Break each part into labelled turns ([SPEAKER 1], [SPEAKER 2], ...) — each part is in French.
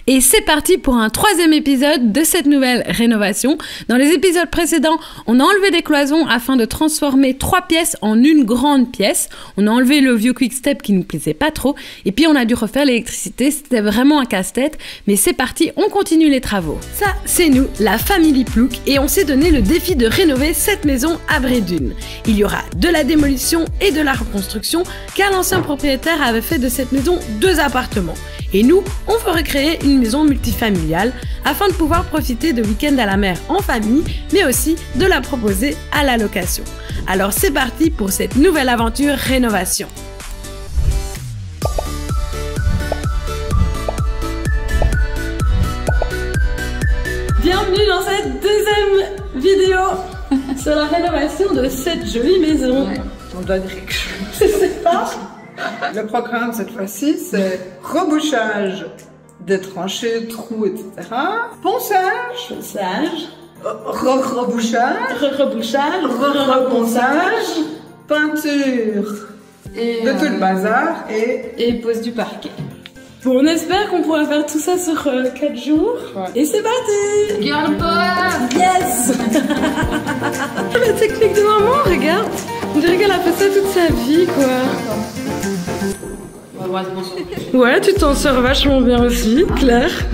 [SPEAKER 1] Et c'est parti pour un 3e épisode de cette nouvelle rénovation. Dans les épisodes précédents, on a enlevé des cloisons afin de transformer 3 pièces en une grande pièce. On a enlevé le vieux quick step qui nous plaisait pas trop. Et puis on a dû refaire l'électricité. C'était vraiment un casse-tête. Mais c'est parti, on continue les travaux. Ça, c'est nous, la famille Plouc. Et on s'est donné le défi de rénover cette maison à Brédune. Il y aura de la démolition et de la reconstruction, car l'ancien propriétaire avait fait de cette maison 2 appartements. Et nous, on veut recréer une maison multifamiliale afin de pouvoir profiter de week-ends à la mer en famille, mais aussi de la proposer à la location. Alors c'est parti pour cette nouvelle aventure rénovation. Bienvenue dans cette 2e vidéo sur la rénovation de cette jolie maison.
[SPEAKER 2] Ouais, on doit dire quelque chose.
[SPEAKER 1] Je sais pas.
[SPEAKER 2] Le programme cette fois-ci, c'est rebouchage des tranchées, trous, etc. Ponçage. Rebouchage. Reponçage. Peinture.
[SPEAKER 3] Et
[SPEAKER 2] de tout le bazar
[SPEAKER 3] et pose du parquet.
[SPEAKER 1] Bon, on espère qu'on pourra faire tout ça sur 4 jours. Ouais. Et c'est parti!
[SPEAKER 3] Girl power!
[SPEAKER 1] Yes! La technique de maman, regarde! On dirait qu'elle a fait ça toute sa vie, quoi. Ouais, tu t'en sors vachement bien aussi, Claire.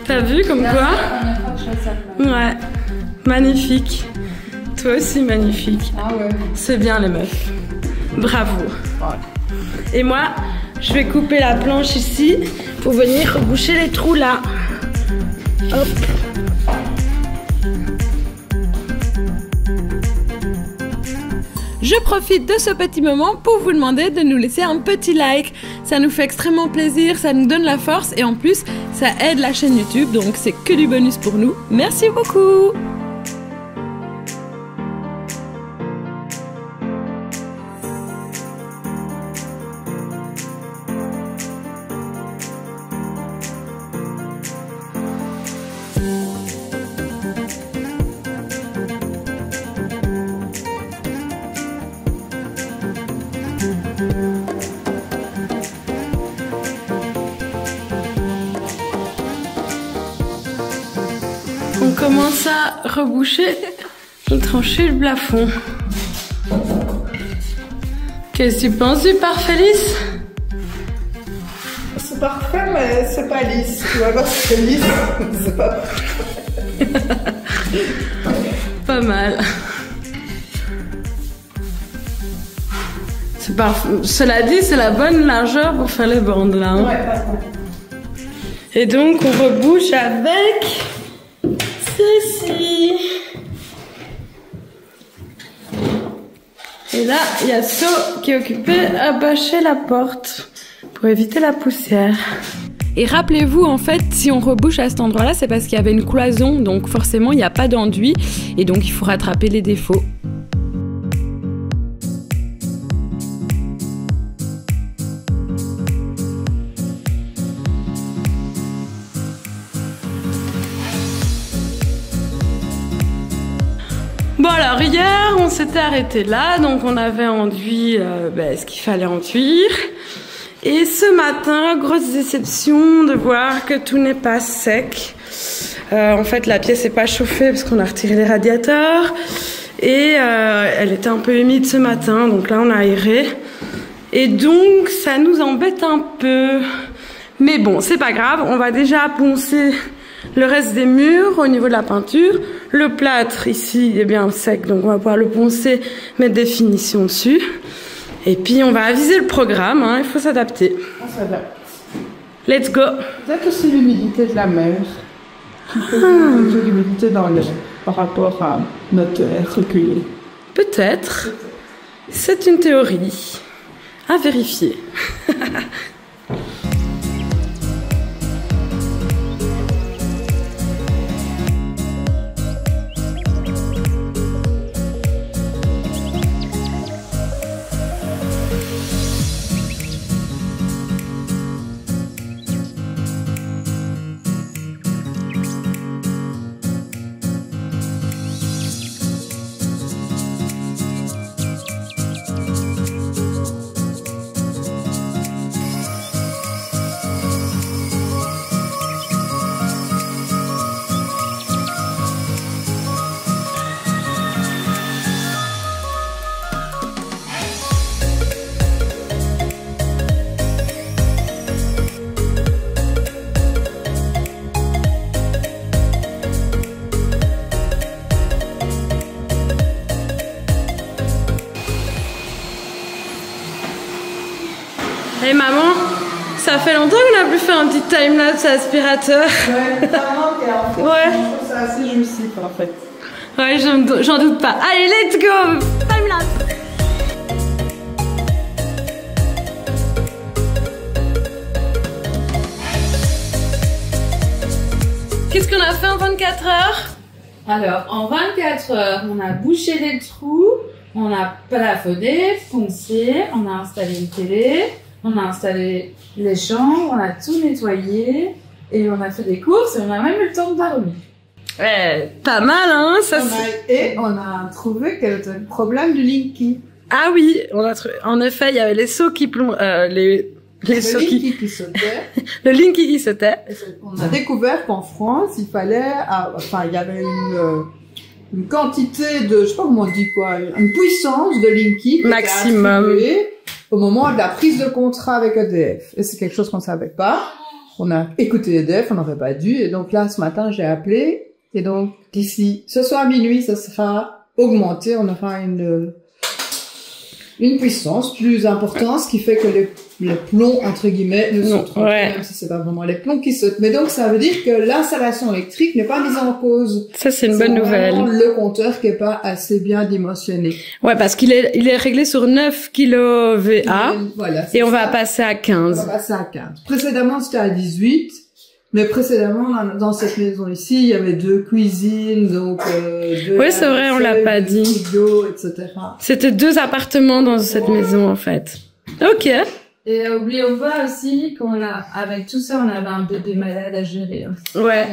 [SPEAKER 1] T'as vu comme quoi? Ouais, magnifique. Toi aussi, magnifique.
[SPEAKER 3] Ah ouais.
[SPEAKER 1] C'est bien, les meufs. Bravo. Ouais. Et moi, je vais couper la planche ici pour venir reboucher les trous là. Hop. Je profite de ce petit moment pour vous demander de nous laisser un petit like. Ça nous fait extrêmement plaisir, ça nous donne la force et en plus, ça aide la chaîne YouTube, donc c'est que du bonus pour nous. Merci beaucoup! On commence à reboucher et trancher le plafond. Qu'est-ce que tu penses du parfait lisse?
[SPEAKER 2] C'est parfait, mais c'est pas lisse. Tu vas voir si c'est lisse, c'est pas
[SPEAKER 1] Pas mal. C'est parfait. Cela dit, c'est la bonne largeur pour faire les bandes là. Hein.
[SPEAKER 2] Ouais, parfait.
[SPEAKER 1] Et donc, on rebouche avec ceci. Et là, il y a So qui est occupé à bâcher la porte pour éviter la poussière. Et rappelez-vous, en fait, si on rebouche à cet endroit-là, c'est parce qu'il y avait une cloison, donc forcément, il n'y a pas d'enduit, et donc il faut rattraper les défauts. Bon alors hier on s'était arrêté là, donc on avait enduit ce qu'il fallait enduire. Et ce matin, grosse déception de voir que tout n'est pas sec. En fait la pièce n'est pas chauffée parce qu'on a retiré les radiateurs. Et elle était un peu humide ce matin, donc là on a aéré. Et donc ça nous embête un peu. Mais bon, c'est pas grave, on va déjà poncer le reste des murs au niveau de la peinture. Le plâtre ici est bien sec, donc on va pouvoir le poncer, mettre des finitions dessus. Et puis on va aviser le programme, hein, il faut s'adapter.
[SPEAKER 2] On s'adapte.
[SPEAKER 1] Let's go.
[SPEAKER 2] Peut-être aussi l'humidité de la mer. Qui peut de l'humidité dans l'air par rapport à notre air reculé.
[SPEAKER 1] Peut-être. C'est une théorie. À vérifier. Et maman, ça fait longtemps qu'on n'a plus fait un petit time-lapse aspirateur.
[SPEAKER 2] Ouais, ça manque, en fait.
[SPEAKER 1] Ouais.
[SPEAKER 2] Je trouve ça assez jouissif, en fait.
[SPEAKER 1] Ouais, j'en doute pas. Allez, let's go! Time-lapse! Qu'est-ce qu'on a fait en 24 heures?
[SPEAKER 4] Alors, en 24 heures, on a bouché les trous, on a plafonné, foncé, on a installé une télé, on a installé les chambres, on a tout nettoyé et on a fait des courses et on a même eu le temps de dormir.
[SPEAKER 1] Ouais, pas mal, hein? Ça,
[SPEAKER 2] Et on a trouvé qu'il y avait un problème du Linky.
[SPEAKER 1] Ah oui, on a trouvé. En effet, il y avait les seaux qui plongent, les seaux
[SPEAKER 2] qui sautait.
[SPEAKER 1] le Linky qui sautait.
[SPEAKER 2] On a découvert qu'en France, il fallait, il y avait une quantité de, je sais pas comment on dit quoi, une puissance de Linky qui était
[SPEAKER 1] maximum
[SPEAKER 2] attribuée au moment de la prise de contrat avec EDF. Et c'est quelque chose qu'on savait pas. On a écouté EDF, on n'aurait pas dû. Et donc là, ce matin, j'ai appelé. Et donc, d'ici ce soir minuit, ça sera augmenté. On aura une puissance plus importante, ce qui fait que les plombs, entre guillemets, ne sautent pas, même si c'est pas vraiment les plombs qui sautent. Mais donc, ça veut dire que l'installation électrique n'est pas mise en cause.
[SPEAKER 1] Ça, c'est une bonne nouvelle.
[SPEAKER 2] Le compteur qui est pas assez bien dimensionné.
[SPEAKER 1] Ouais, parce qu'il est réglé sur 9 kVA.
[SPEAKER 2] Voilà.
[SPEAKER 1] Et on va passer à 15.
[SPEAKER 2] On va passer à 15. Précédemment, c'était à 18. Mais précédemment, dans cette maison ici, il y avait 2 cuisines, donc
[SPEAKER 1] oui, c'est vrai, on l'a pas dit.
[SPEAKER 2] Frigo, etc.
[SPEAKER 1] C'était 2 appartements dans cette maison, en fait. Ok.
[SPEAKER 4] Et oublions pas aussi avec tout ça, on avait un bébé malade à gérer.
[SPEAKER 1] Ouais.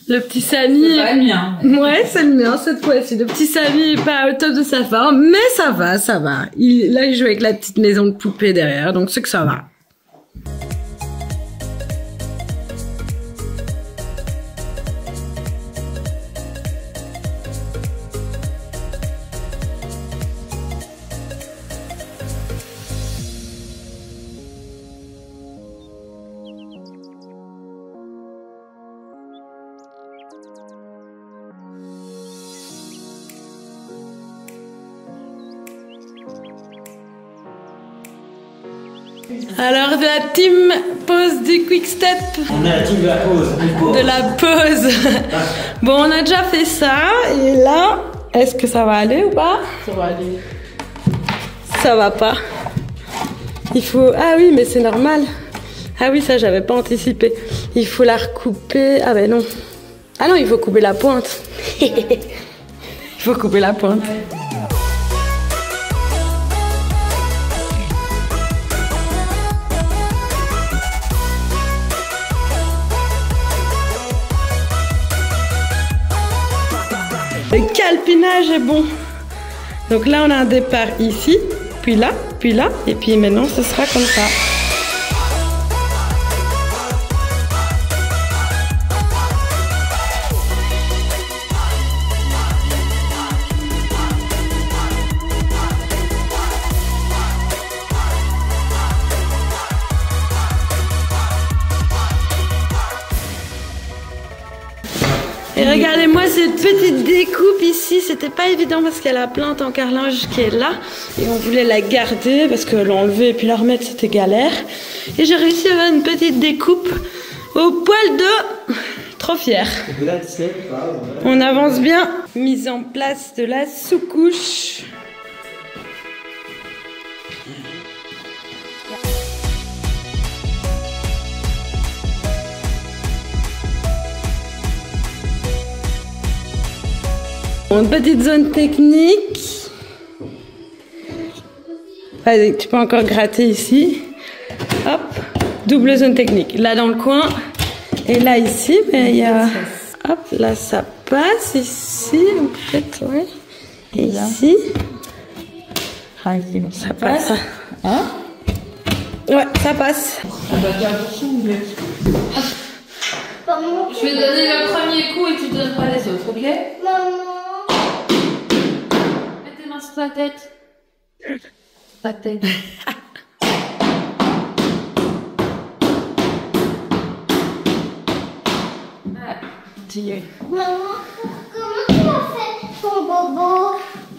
[SPEAKER 1] Le petit Samy.
[SPEAKER 4] C'est pas le mien.
[SPEAKER 1] Ouais, c'est le mien cette fois-ci. Le petit Samy est pas au top de sa forme, mais ça va. Là, il joue avec la petite maison de poupée derrière, donc c'est que ça va. Alors, de la team pause du Quick Step.
[SPEAKER 5] On est la team de la pause.
[SPEAKER 1] De la pause. Bon, on a déjà fait ça. Et là, est-ce que ça va aller ou pas?
[SPEAKER 2] Ça va aller.
[SPEAKER 1] Ça va pas. Il faut... Ah oui, mais c'est normal. Ah oui, ça, j'avais pas anticipé. Il faut la recouper. Ah ben non. Ah non, il faut couper la pointe. Il faut couper la pointe. Le calpinage est bon. Donc là, on a un départ ici, puis là, et puis maintenant, ce sera comme ça. Et regardez-moi cette petite découpe ici, c'était pas évident parce qu'il y a la plante en carrelage qui est là et on voulait la garder parce que l'enlever et puis la remettre c'était galère. Et j'ai réussi à faire une petite découpe au poil de... Trop fière. On avance bien. Mise en place de la sous-couche. Une petite zone technique. Vas-y, tu peux encore gratter ici. Hop, double zone technique. Là dans le coin. Et là ici, mais il y a... Hop, là ça passe. Ici, peut-être, ouais. Et ici. Ça passe.
[SPEAKER 2] Hein?
[SPEAKER 1] Ouais, ça passe.
[SPEAKER 4] Je vais donner le premier coup et tu donneras les autres, ok? Mets tes mains sur ta tête. Ta tête.
[SPEAKER 1] Tiens.
[SPEAKER 6] Maman, comment tu as fait ton bobo?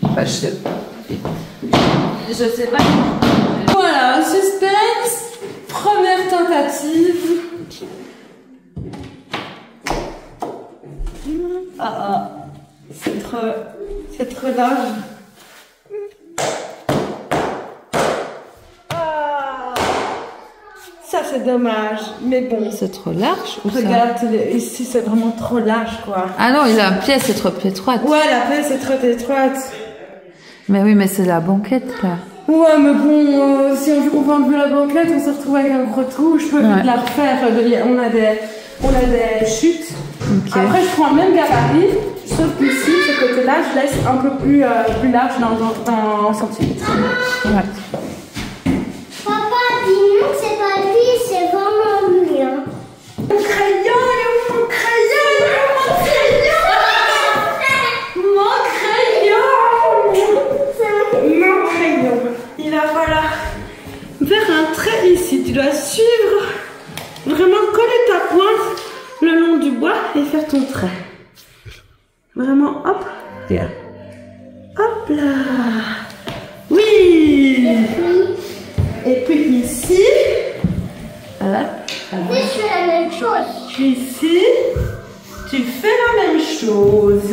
[SPEAKER 2] Bah, je sais pas.
[SPEAKER 4] Je sais pas. Voilà, suspense.
[SPEAKER 3] tentative. Ah, c'est trop large. Ah, ça c'est dommage, mais bon.
[SPEAKER 4] C'est trop large ou ça?
[SPEAKER 3] Regarde, ici c'est vraiment trop large quoi.
[SPEAKER 4] Ah non, la pièce est trop étroite.
[SPEAKER 3] Ouais, la pièce est trop étroite.
[SPEAKER 4] Mais oui, mais c'est la banquette là.
[SPEAKER 3] Ouais, mais bon, si on veut enlever la banquette, on se retrouve avec un gros trou. Je peux vite la refaire. On a des chutes.
[SPEAKER 4] Okay.
[SPEAKER 3] Après, je prends le même gabarit, sauf qu'ici, ce côté-là, je laisse un peu plus large dans centimètres. Ouais.
[SPEAKER 6] Papa, dis-nous que c'est pas lui, c'est vraiment lui. Hein.
[SPEAKER 3] Mon crayon, il est où mon crayon? Il est où mon crayon? Mon crayon. Il va falloir faire un trait ici. Tu dois suivre, vraiment coller ta pointe le long du bois et faire ton trait. Vraiment, hop, regarde. Hop là. Oui. Et puis ici, voilà.
[SPEAKER 6] Je fais la même chose.
[SPEAKER 3] Puis ici, tu fais la même chose.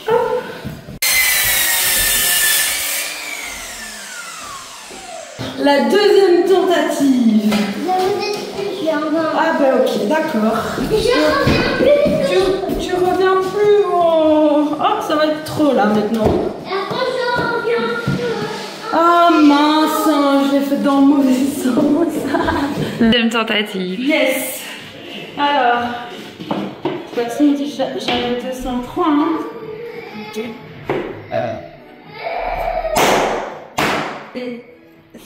[SPEAKER 3] Hop. La deuxième tentative. Ah ben ok, d'accord. Tu reviens plus. Oh, ça va être trop là maintenant. Ah mince, hein, je l'ai fait dans le mauvais sens.
[SPEAKER 4] Deuxième tentative.
[SPEAKER 3] Yes. Alors, de toute façon, j'avais 203. Hein. Et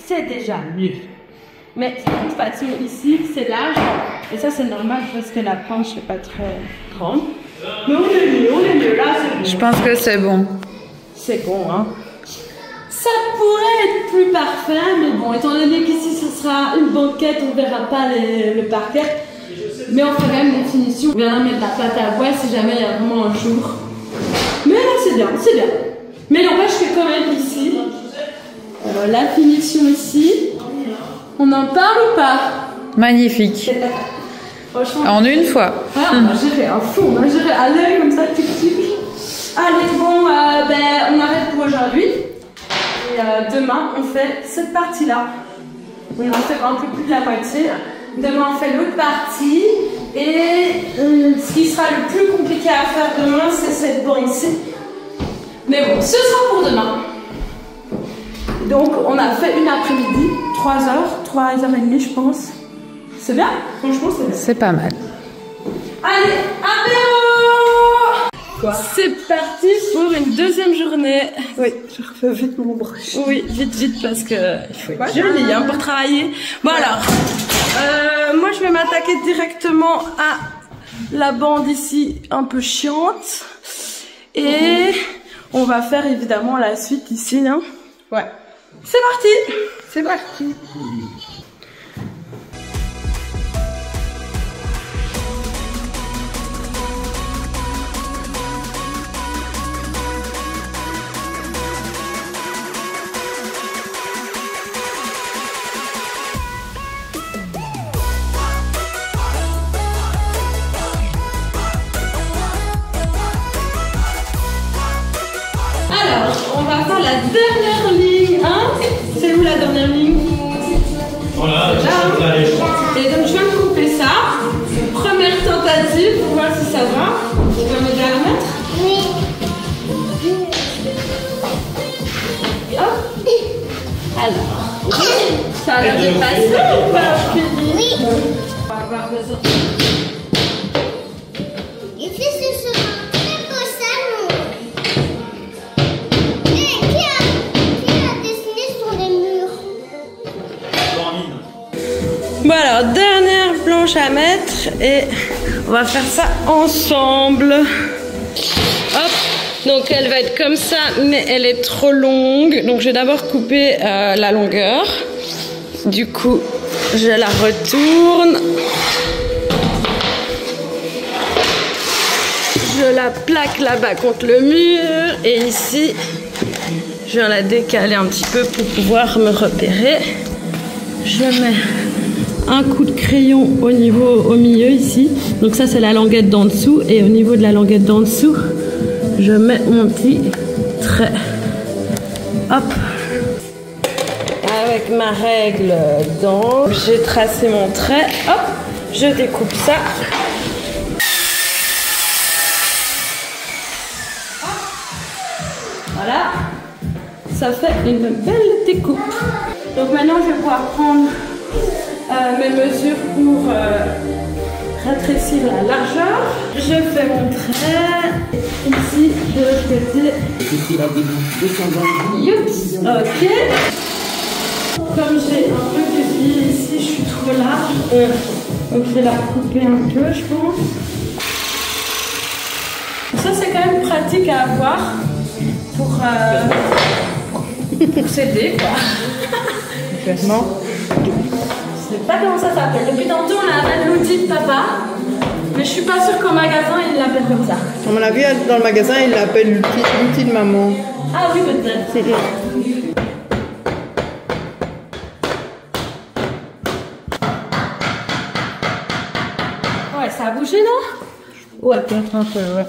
[SPEAKER 3] c'est déjà mieux. Mais de toute façon, ici, c'est large. Et ça, c'est normal parce que la planche n'est pas très grande. Mais on est mieux. Là, c'est bon.
[SPEAKER 4] Je pense que c'est bon.
[SPEAKER 3] C'est bon, hein. Ça pourrait être plus parfait, mais bon, étant donné qu'ici, ce sera une banquette, on ne verra pas le parquet. Mais on fera quand même des finitions. On viendra mettre la pâte à bois si jamais il y a vraiment un jour. Mais là, c'est bien, c'est bien. Mais n'empêche que quand même ici, la finition ici, on en parle ou pas?
[SPEAKER 4] Magnifique. En une fois.
[SPEAKER 3] Ah, on a géré à fond, on a géré à l'œil comme ça, tic-tic. Allez, bon, on arrête pour aujourd'hui. Et demain, on fait cette partie-là. On en fait un peu plus de la moitié. Demain, on fait l'autre partie. Et ce qui sera le plus compliqué à faire demain, c'est cette banc ici. Mais bon, ce sera pour demain. Donc, on a fait une après-midi, 3h30, je pense. C'est bien, franchement, c'est bien.
[SPEAKER 4] C'est pas mal.
[SPEAKER 3] Allez, apéro! C'est parti pour une deuxième journée. Oui, je refais vite mon brush. Oui, vite, parce que il faut être joli hein, pour travailler. Bon alors, moi je vais m'attaquer directement à la bande ici, un peu chiante. Et on va faire évidemment la suite ici. Hein. Ouais. C'est parti! C'est parti! Alors, on va faire la dernière ligne, hein? C'est où la dernière ligne?
[SPEAKER 5] Voilà,
[SPEAKER 3] là. Et donc je viens de couper ça. Première tentative pour voir si ça va. Tu peux m'aider à la mettre?
[SPEAKER 6] Oui.
[SPEAKER 3] Hop. Alors, ça a l'air de passer ou pas?
[SPEAKER 6] Oui.
[SPEAKER 3] On va avoir besoin.
[SPEAKER 6] Il fait ce sera très beau salon. Mais qui a dessiné sur les murs?
[SPEAKER 3] Bon alors, dernière planche à mettre et on va faire ça ensemble. Hop, donc elle va être comme ça, mais elle est trop longue. Donc je vais d'abord couper la longueur. Du coup, je la retourne. Je la plaque là-bas contre le mur. Et ici, je viens la décaler un petit peu pour pouvoir me repérer. Je mets un coup de crayon au milieu ici. Donc ça c'est la languette d'en dessous. Et au niveau de la languette d'en dessous, je mets mon petit trait. Hop. Avec ma règle d'angle, j'ai tracé mon trait. Hop, je découpe ça. Voilà, ça fait une belle découpe. Donc maintenant je vais pouvoir prendre mes mesures pour rétrécir la largeur. Je fais mon trait ici de l'autre côté. Youps, ok. Comme j'ai un peu de vie ici, je suis trop large. Donc je vais la couper un peu, je pense. Ça c'est quand même pratique à avoir pour s'aider quoi.
[SPEAKER 2] Complètement.
[SPEAKER 3] Je sais pas comment ça s'appelle. Depuis tantôt on appelle l'outil de papa. Mais je suis pas sûre qu'au magasin ils l'appellent comme ça.
[SPEAKER 2] À mon avis, dans le magasin, ils l'appellent l'outil de maman.
[SPEAKER 3] Ah oui peut-être. Ouais, ça a bougé non? Ouais.
[SPEAKER 2] Peut-être un peu, ouais.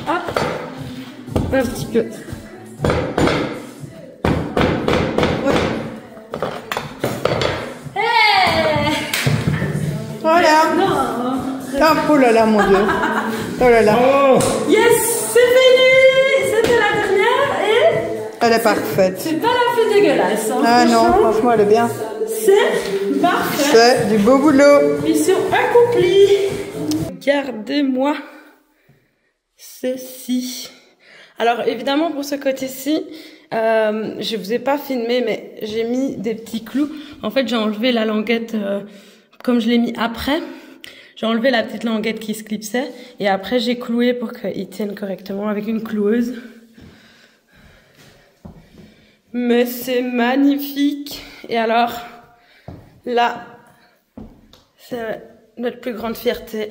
[SPEAKER 3] Hop. Un petit peu.
[SPEAKER 2] Voilà.
[SPEAKER 3] Non.
[SPEAKER 2] Ah, oh là là, mon Dieu. Oh là là.
[SPEAKER 3] Yes, c'est fini. C'était la dernière et
[SPEAKER 2] Elle est parfaite.
[SPEAKER 3] c'est pas la plus dégueulasse. Hein,
[SPEAKER 2] Ah non, franchement, elle est bien.
[SPEAKER 3] c'est parfait.
[SPEAKER 2] C'est du beau boulot.
[SPEAKER 3] Mission accomplie. Regardez-moi ceci. Alors évidemment pour ce côté-ci, je vous ai pas filmé, mais j'ai mis des petits clous. En fait, j'ai enlevé la languette comme je l'ai mis après. J'ai enlevé la petite languette qui se clipsait et après j'ai cloué pour qu'il tienne correctement avec une cloueuse. Mais c'est magnifique. Et alors, là, c'est notre plus grande fierté.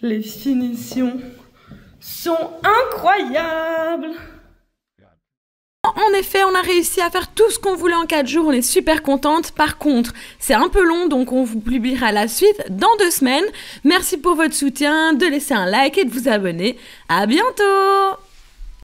[SPEAKER 3] Les finitions sont incroyables.
[SPEAKER 1] En effet, on a réussi à faire tout ce qu'on voulait en 4 jours, on est super contente. Par contre, c'est un peu long, donc on vous publiera la suite dans 2 semaines. Merci pour votre soutien, de laisser un like et de vous abonner. À bientôt!